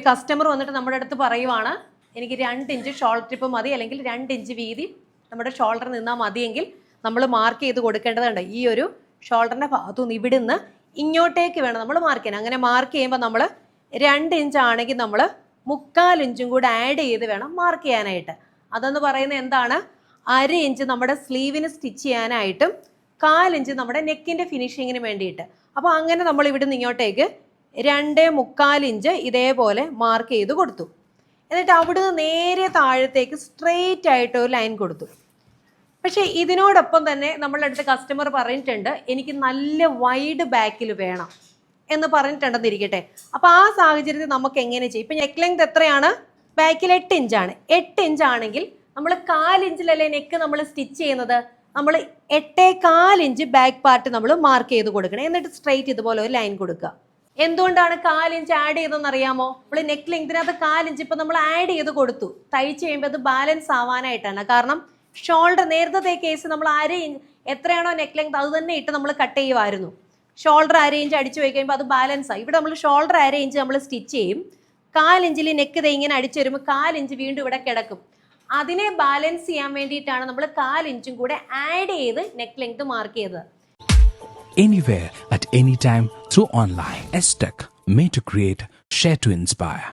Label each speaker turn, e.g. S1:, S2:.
S1: Customer വന്നിട്ട് നമ്മുടെ അടുത്ത് പറയുവാണ്, എനിക്ക് 2 ഇഞ്ച് ഷോൾഡർ ട്രിപ്പ് മതി, അല്ലെങ്കിൽ 2 ഇഞ്ച് വീതി നമ്മുടെ ഷോൾഡർ നിന്നാൽ മതിയെങ്കിൽ നമ്മൾ മാർക്ക് ചെയ്ത് കൊടുക്കേണ്ടതുണ്ട്. ഈ ഒരു ഷോൾഡറിന്റെ ഭാഗത്തുനിന്ന് ഇവിടുന്ന് ഇങ്ങോട്ടേക്ക് വേണം നമ്മൾ മാർക്ക് ചെയ്യാൻ. അങ്ങനെ മാർക്ക് ചെയ്യുമ്പോൾ നമ്മൾ 2 ഇഞ്ച് ആണെങ്കിൽ നമ്മൾ 3/4 ഇഞ്ചും കൂടെ ആഡ് ചെയ്ത് വേണം മാർക്ക് ചെയ്യാനായിട്ട്. അതെന്ന് പറയുന്നത് എന്താണ്? 1/2 ഇഞ്ച് നമ്മുടെ സ്ലീവിന് സ്റ്റിച്ച് ചെയ്യാനായിട്ടും 1/4 ഇഞ്ച് നമ്മുടെ നെക്കിന്റെ ഫിനിഷിങ്ങിന് വേണ്ടിയിട്ട്. അപ്പോൾ അങ്ങനെ നമ്മൾ ഇവിടുന്ന് ഇങ്ങോട്ടേക്ക് 2.25 ഇഞ്ച് ഇതേപോലെ മാർക്ക് ചെയ്ത് കൊടുത്തു. എന്നിട്ട് അവിടുന്ന് നേരെ താഴത്തേക്ക് സ്ട്രെയിറ്റ് ആയിട്ട് ഒരു ലൈൻ കൊടുത്തു. പക്ഷേ ഇതിനോടൊപ്പം തന്നെ നമ്മളുടെ അടുത്ത് കസ്റ്റമർ പറഞ്ഞിട്ടുണ്ട്, എനിക്ക് നല്ല വൈഡ് ബാക്കിൽ വേണം എന്ന് പറഞ്ഞിട്ടുണ്ടെന്നിരിക്കട്ടെ. അപ്പോൾ ആ സാഹചര്യത്തിൽ നമുക്ക് എങ്ങനെ ചെയ്യും? ഇപ്പം നെക്ക് ലെങ്ത് എത്രയാണ്? ബാക്കിൽ 8 ഇഞ്ചാണ്. 8 ഇഞ്ച് ആണെങ്കിൽ നമ്മൾ 1/4 ഇഞ്ചിലല്ലേ നെക്ക് നമ്മൾ സ്റ്റിച്ച് ചെയ്യുന്നത്. നമ്മൾ 8.25 ഇഞ്ച് ബാക്ക് പാർട്ട് നമ്മൾ മാർക്ക് ചെയ്ത് കൊടുക്കണം. എന്നിട്ട് സ്ട്രെയിറ്റ് ഇതുപോലെ ഒരു ലൈൻ കൊടുക്കുക. എന്തുകൊണ്ടാണ് 1/4 ഇഞ്ച് ആഡ് ചെയ്തതെന്ന് അറിയാമോ? നമ്മൾ നെക്ക് ലെങ്തിനകത്ത് 1/4 ഇഞ്ച് ഇപ്പം നമ്മൾ ആഡ് ചെയ്ത് കൊടുത്തു. തയ്ച്ച് കഴിയുമ്പോൾ അത് ബാലൻസ് ആവാനായിട്ടാണ്. കാരണം ഷോൾഡർ നേരത്തെ കേസ് നമ്മൾ 1/2 ഇഞ്ച് എത്രയാണോ നെക്ക് ലെങ്ത് അത് തന്നെ ഇട്ട് നമ്മൾ കട്ട് ചെയ്യുമായിരുന്നു. ഷോൾഡർ 1/2 ഇഞ്ച് അടിച്ചു പോയി കഴിയുമ്പോൾ അത് ബാലൻസ് ആയി. ഇവിടെ നമ്മൾ ഷോൾഡർ 1/2 ഇഞ്ച് നമ്മൾ സ്റ്റിച്ച് ചെയ്യും. 1/4 ഇഞ്ചിൽ നെക്ക് ഇങ്ങനെ അടിച്ചു വരുമ്പോൾ 1/4 ഇഞ്ച് വീണ്ടും ഇവിടെ കിടക്കും. അതിനെ ബാലൻസ് ചെയ്യാൻ വേണ്ടിയിട്ടാണ് നമ്മൾ 1/4 ഇഞ്ചും കൂടെ ആഡ് ചെയ്ത് നെക്ക് ലെങ്ത് മാർക്ക് ചെയ്തത്.
S2: Anywhere, at any time, through online. S-Tech, made to create, share to inspire.